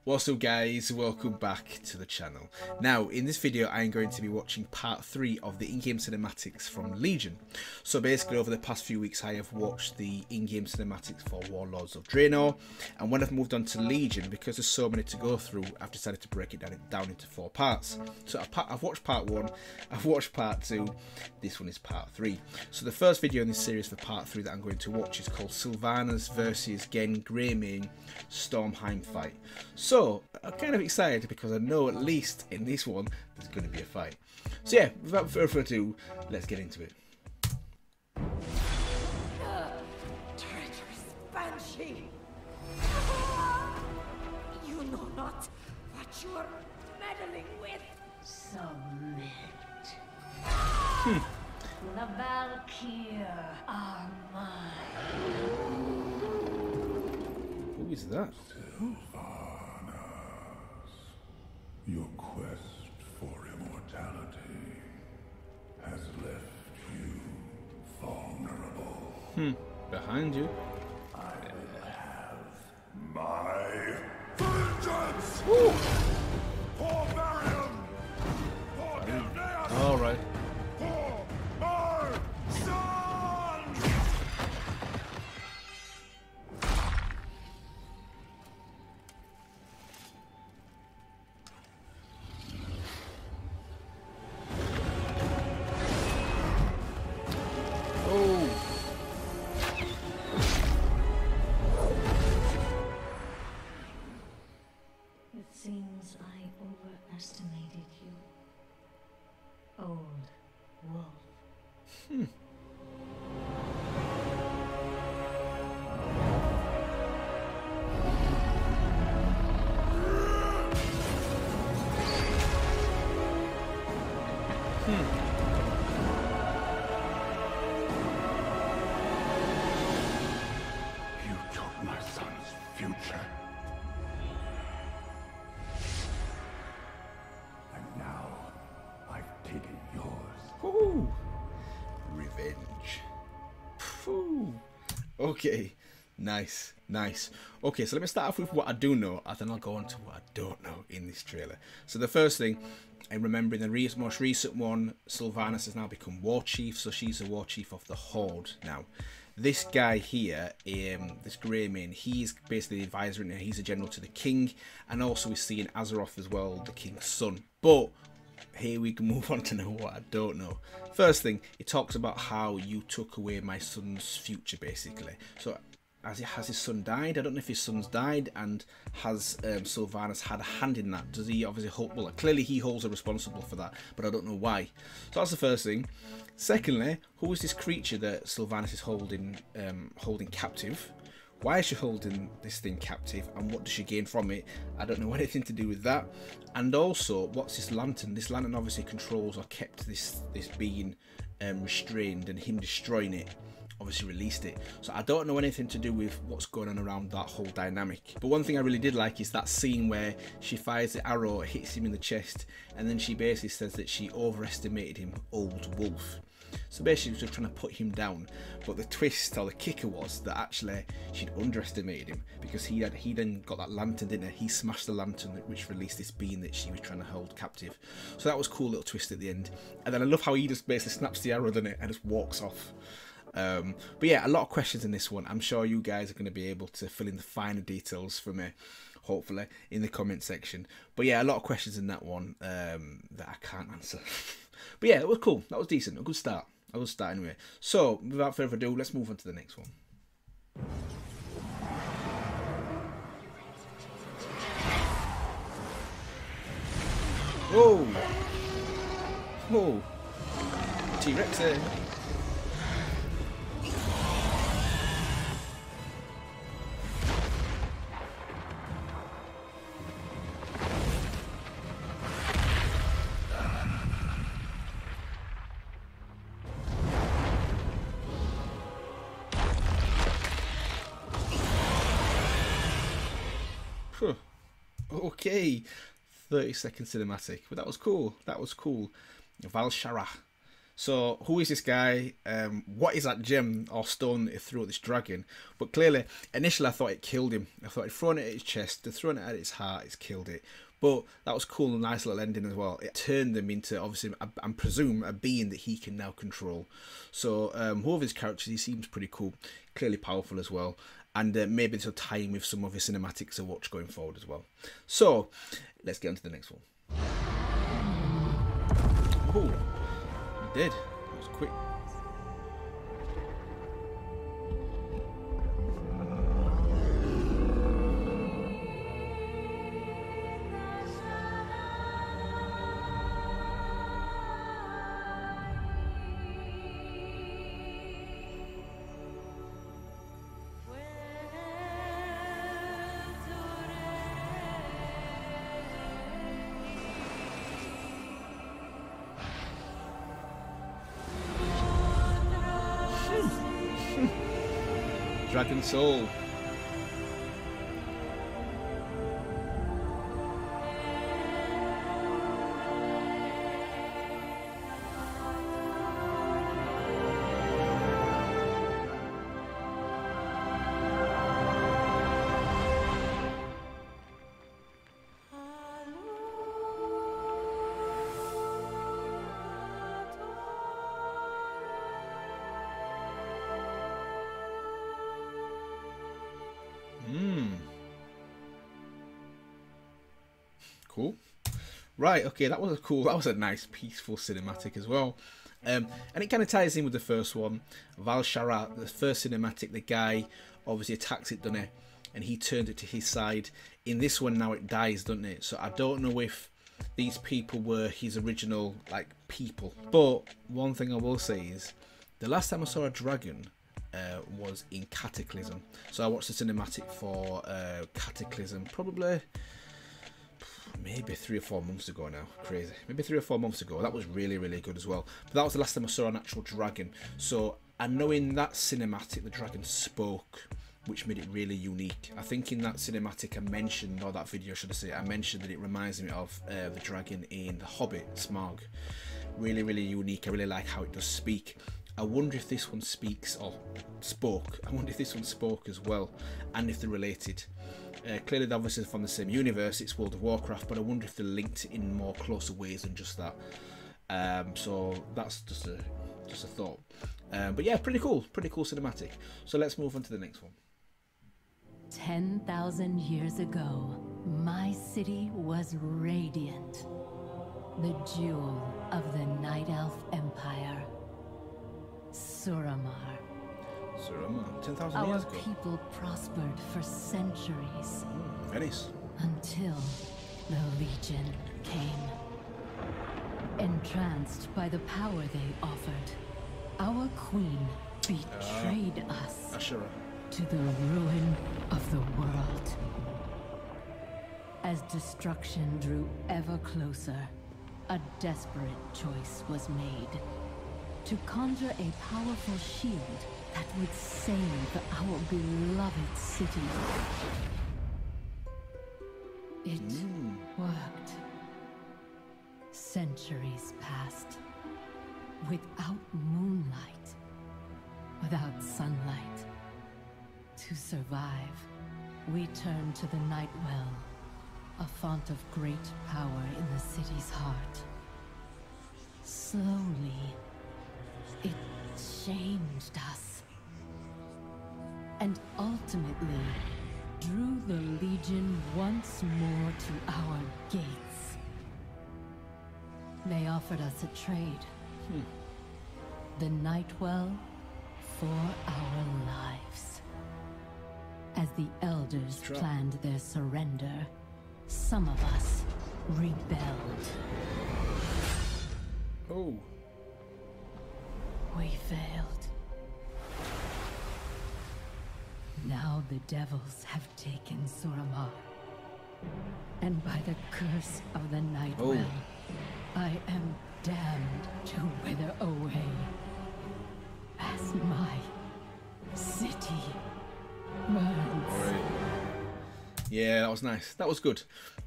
What's up guys, welcome back to the channel. Now in this video I'm going to be watching part 3 of the in-game cinematics from Legion. So basically over the past few weeks I have watched the in-game cinematics for Warlords of Draenor, and when I've moved on to Legion, because there's so many to go through, I've decided to break it down into 4 parts. So I've watched part 1, I've watched part 2, this one is part 3. So the first video in this series for part 3 that I'm going to watch is called Sylvanas versus Greymane Stormheim fight. So, I'm kind of excited because I know at least in this one there's going to be a fight. So yeah, without further ado, let's get into it. Treacherous banshee! You know not what you are meddling with. Submit. The Val'sharah are mine. Who is that? Your quest for immortality has left you vulnerable. Behind you. I will have my vengeance! Woo! For Varium! For Gilneas! Alright. For my son! Oh! It seems I overestimated you. Old wolf. You took my son's future. And now I've taken yours. Woo! Revenge. Whew. Okay, nice, nice. Okay, so let me start off with what I do know, and then I'll go on to what I don't know in this trailer. So the first thing, and remembering the most recent one, Sylvanas has now become War Chief, so she's the War Chief of the Horde now. This guy here, this Greymane, he's basically the advisor, and he's a general to the king, and also we're seeing Azeroth as well, the king's son. But here we can move on to know what I don't know. First thing, it talks about how you took away my son's future, basically. So has his son died? I don't know if his son's died, and has Sylvanas had a hand in that? Does he obviously hold, well, clearly he holds a responsible for that, but I don't know why. So that's the first thing. Secondly, who is this creature that Sylvanas is holding captive? Why is she holding this thing captive, and what does she gain from it? I don't know anything to do with that. And also, what's this lantern? This lantern obviously controls or kept this being restrained, and him destroying it obviously released it. So I don't know anything to do with what's going on around that whole dynamic. But one thing I really did like is that scene where she fires the arrow, it hits him in the chest, and then she basically says that she overestimated him, old wolf. So basically she was trying to put him down, but the twist or the kicker was that actually she'd underestimated him, because he then got that lantern, didn't he? He smashed the lantern which released this being that she was trying to hold captive. So that was a cool little twist at the end. And then I love how he just basically snaps the arrow, doesn't it, and just walks off. But yeah, a lot of questions in this one. I'm sure you guys are going to be able to fill in the finer details for me, hopefully, in the comment section. But yeah, a lot of questions in that one that I can't answer. But yeah, it was cool. That was decent. A good start. A good start anyway. So, without further ado, let's move on to the next one. Whoa! Whoa! T-Rex there. Okay, 30-second cinematic, but that was cool. That was cool. Val'sharah. So who is this guy? What is that gem or stone that he threw at this dragon? But clearly, initially I thought it killed him. I thought he'd thrown it at his chest, thrown it at its heart, it's killed it. But that was cool, nice little ending as well. It turned them into, obviously, I presume, a being that he can now control. So whoever his characters, he seems pretty cool, clearly powerful as well. And maybe this will tie in with some of his cinematics to watch going forward as well. So let's get on to the next one. Oh, he did. That was quick. Dragon Soul. Cool. Right, okay, that was a nice peaceful cinematic as well. And it kind of ties in with the first one. Val'sharah, the first cinematic, the guy obviously attacks it, doesn't it? And he turns it to his side. In this one now it dies, doesn't it? So I don't know if these people were his original, like, people. But one thing I will say is, the last time I saw a dragon was in Cataclysm. So I watched the cinematic for Cataclysm probably maybe 3 or 4 months ago now. Crazy. Maybe 3 or 4 months ago. That was really, really good as well. But that was the last time I saw an actual dragon. So I know in that cinematic the dragon spoke, which made it really unique. I think in that cinematic I mentioned, or that video should I say, I mentioned that it reminds me of the dragon in The Hobbit, Smaug. Really, really unique. I really like how it does speak. I wonder if this one speaks, or spoke. I wonder if this one spoke as well, and if they're related. Clearly they're obviously from the same universe, it's World of Warcraft, but I wonder if they're linked in more closer ways than just that. So that's just a thought. But yeah, pretty cool cinematic. So let's move on to the next one. 10,000 years ago, my city was radiant. The jewel of the Night Elf Empire. Suramar. Suramar, 10,000 years ago. Our people prospered for centuries. Venice. Until the Legion came. Entranced by the power they offered, our queen betrayed us Val'sharah. to the ruin of the world. As destruction drew ever closer, a desperate choice was made. To conjure a powerful shield that would save our beloved city. It worked. Centuries passed. Without moonlight. Without sunlight. To survive, we turned to the Night Well, a font of great power in the city's heart. Slowly, it changed us. And ultimately, drew the Legion once more to our gates. They offered us a trade. The Nightwell for our lives. As the Elders planned their surrender, some of us rebelled. Oh. We failed. Now the devils have taken Suramar. And by the curse of the Nightwell, I am damned to wither away. As my city burns. Yeah, that was nice. That was good.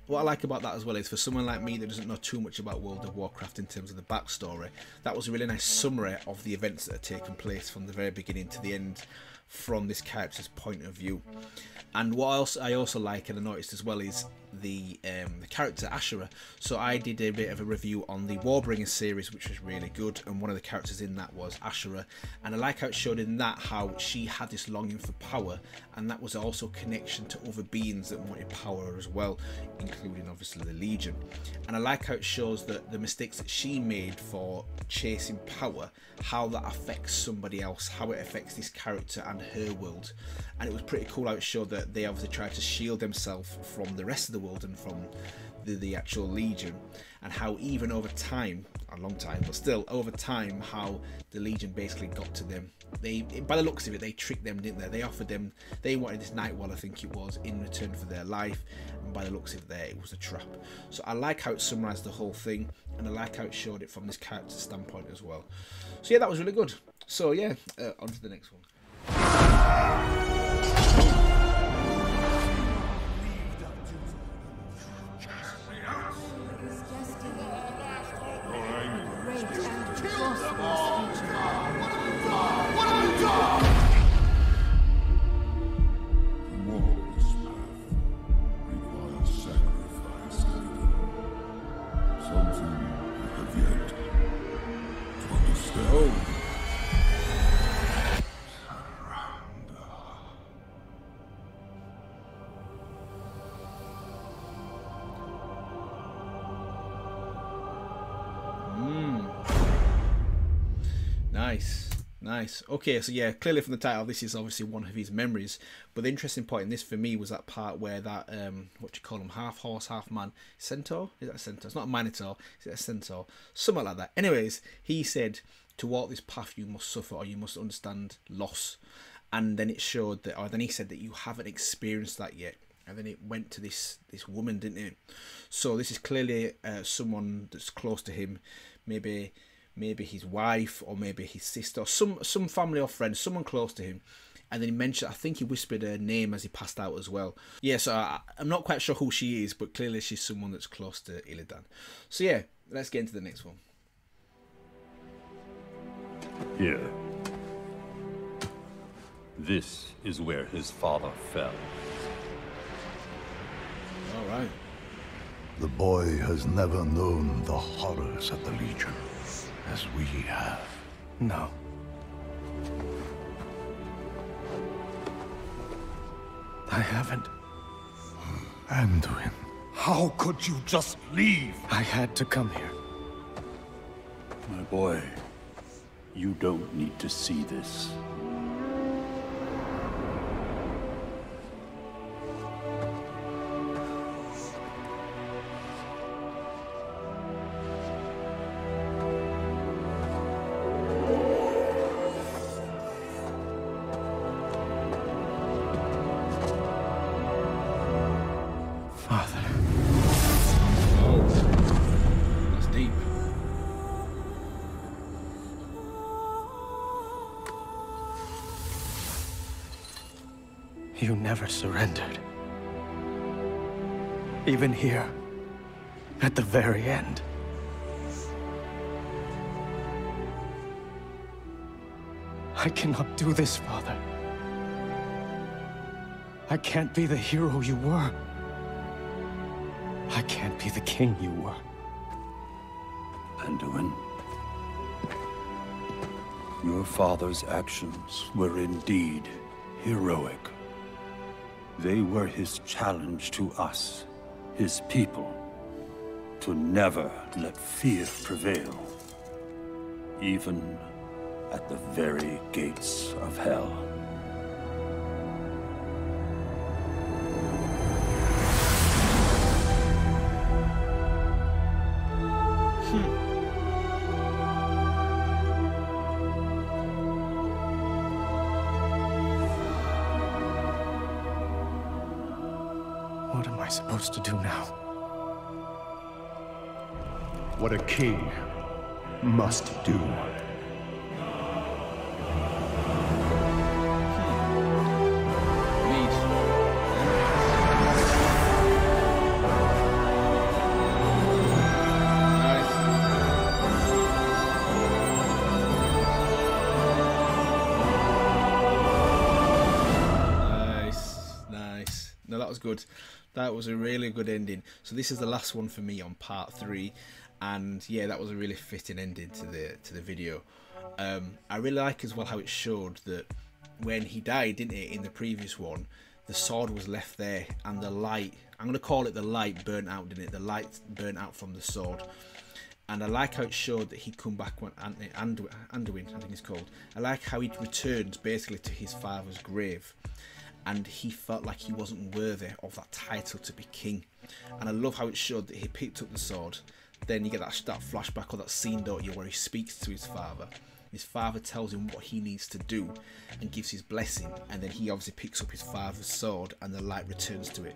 What I like about that as well is for someone like me that doesn't know too much about World of Warcraft in terms of the backstory, that was a really nice summary of the events that have taken place from the very beginning to the end from this character's point of view. And what else I also like, and I noticed as well, is the character Ashera. So I did a bit of a review on the Warbringer series, which was really good, and one of the characters in that was Ashera, and I like how it showed in that how she had this longing for power, and that was also a connection to other beings that wanted power as well, including obviously the Legion. And I like how it shows that the mistakes that she made for chasing power, how that affects somebody else, how it affects this character and her world. And it was pretty cool how it showed that they obviously tried to shield themselves from the rest of the world and from the actual Legion, and how even over time, a long time, but still over time, how the Legion basically got to them. They, by the looks of it, they tricked them, didn't they? They offered them, they wanted this Nightwell, I think it was, in return for their life, and by the looks of it there, it was a trap. So I like how it summarised the whole thing, and I like how it showed it from this character's standpoint as well. So yeah, that was really good. So yeah, on to the next one. Nice. Okay, so yeah, clearly from the title, this is obviously one of his memories. But the interesting point in this for me was that part where that, what do you call him, half horse, half man, centaur? Is that a centaur? It's not a minotaur, is it a centaur? Something like that. Anyways, he said, to walk this path you must suffer, or you must understand loss. And then it showed that, or then he said that you haven't experienced that yet. And then it went to this woman, didn't it? So this is clearly someone that's close to him, maybe his wife, or maybe his sister, or some family or friend, someone close to him. And then he mentioned, I think he whispered her name as he passed out as well. Yeah, so I'm not quite sure who she is, but clearly she's someone that's close to Illidan. So yeah, let's get into the next one. Here. This is where his father fell. All right. The boy has never known the horrors of the Legion as we have. No. I haven't. Anduin. How could you just leave? I had to come here. My boy, you don't need to see this. You never surrendered. Even here, at the very end. I cannot do this, Father. I can't be the hero you were. I can't be the king you were. Anduin, your father's actions were indeed heroic. They were his challenge to us, his people, to never let fear prevail, even at the very gates of hell. What am I supposed to do now? What a king must do. good. That was a really good ending. So this is the last one for me on part 3, and yeah, that was a really fitting ending to the video. I really like as well how it showed that when he died, didn't it, in the previous one, the sword was left there, and the light, I'm going to call it the light, burnt out, didn't it? The light burnt out from the sword. And I like how it showed that he'd come back when Anduin, I think he's called. I like how he'd returned basically to his father's grave, and he felt like he wasn't worthy of that title to be king. And I love how it showed that he picked up the sword. Then you get that flashback or that scene, don't you, where he speaks to his father. His father tells him what he needs to do and gives his blessing, and then he obviously picks up his father's sword and the light returns to it.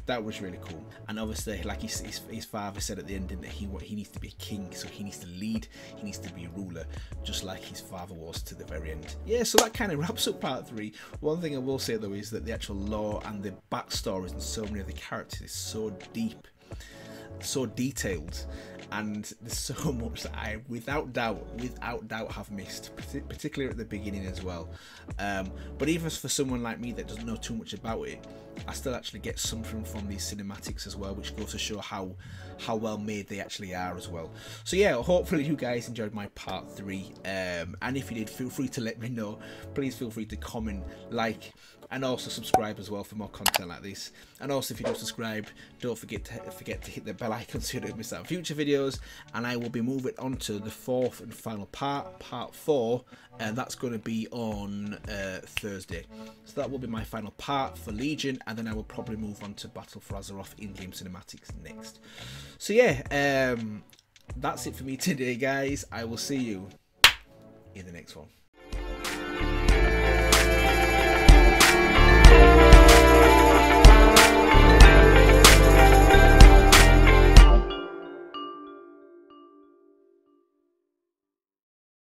That was really cool. And obviously, like his father said at the end, that he needs to be a king, so he needs to lead, he needs to be a ruler, just like his father was to the very end. Yeah, so that kind of wraps up part 3. One thing I will say though is that the actual lore and the backstories and so many of the characters is so deep, so detailed, and there's so much that I without doubt have missed, particularly at the beginning as well. But even for someone like me that doesn't know too much about it, I still actually get something from these cinematics as well, which goes to show how well made they actually are as well. So yeah, hopefully you guys enjoyed my part 3, and if you did, feel free to let me know. Please feel free to comment, like, and also subscribe as well for more content like this. And also, if you don't subscribe, don't forget to hit the bell icon so you don't miss out on future videos. And I will be moving on to the 4th and final part 4, and that's going to be on Thursday. So that will be my final part for Legion, and then I will probably move on to Battle for Azeroth in-game cinematics next. So yeah, that's it for me today, guys. I will see you in the next one.